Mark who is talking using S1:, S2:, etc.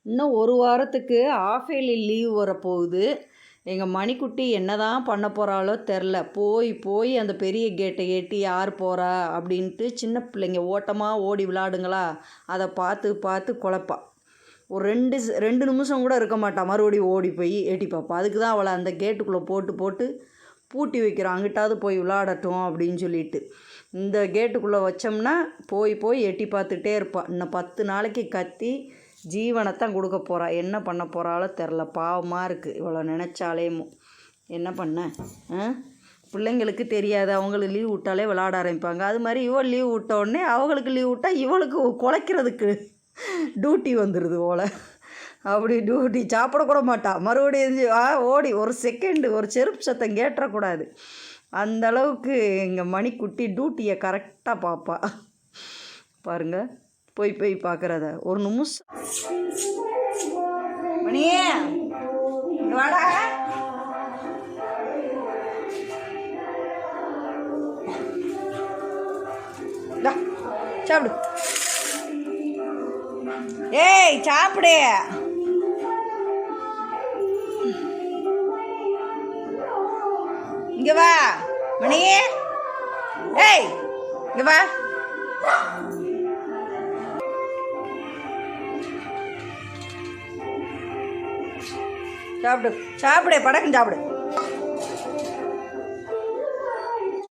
S1: இன்னும் ஒரு வாரத்துக்கு ஆஃப் இயர்லி லீவ் வரப்போகுது. எங்கள் மணிக்குட்டி என்ன தான் பண்ண போகிறாளோ தெரில. போய் போய் அந்த பெரிய கேட்டை எட்டி யார் போகிறா அப்படின்ட்டு சின்ன பிள்ளைங்க ஓட்டமாக ஓடி விளாடுங்களா, அதை பார்த்து பார்த்து குழப்பா. ஒரு ரெண்டு நிமிஷம் கூட இருக்க மாட்டா, மறுபடியும் ஓடி போய் எட்டி பார்ப்பா. அதுக்கு தான் அவளை அந்த கேட்டுக்குள்ளே போட்டு போட்டு பூட்டி வைக்கிறோம், அங்கிட்டாவது போய் விளாடட்டும் அப்படின்னு சொல்லிட்டு. இந்த கேட்டுக்குள்ளே வச்சோம்னா போய் போய் எட்டி பார்த்துட்டே இருப்பாள். இன்னும் 10 நாளைக்கு கத்தி ஜீவனைத்தான் கொடுக்க போகிறா. என்ன பண்ண போகிறாளோ தெரில. பாவமாக இருக்குது இவ்வளோ நினச்சாலேமோ. என்ன பண்ண பிள்ளைங்களுக்கு தெரியாது, அவங்களுக்கு லீவ் விட்டாலே விளாட ஆரம்பிப்பாங்க. அது மாதிரி இவள் லீவ் விட்ட உடனே அவங்களுக்கு லீவ் விட்டால் இவளுக்கு குலைக்கிறதுக்கு டியூட்டி வந்துடுது போல். அப்படி டியூட்டி சாப்பிடக்கூட மாட்டா. மறுபடியும் ஓடி ஒரு செகண்டு ஒரு செருப்பு சத்தம் கேட்டுறக்கூடாது. அந்தளவுக்கு எங்கள் மணிக்குட்டி டியூட்டியை கரெக்டாக பார்ப்பா. பாருங்கள், போய் போய் பார்க்குறத ஒரு நிமிஷம். மணியே வாடா. சாப்பிடு. ஏய் சாப்பிடு. இங்க வா மணியே. ஏய் இங்க வா. சாப்பிடு சாப்பிடு, படக்கும் சாப்பிடு.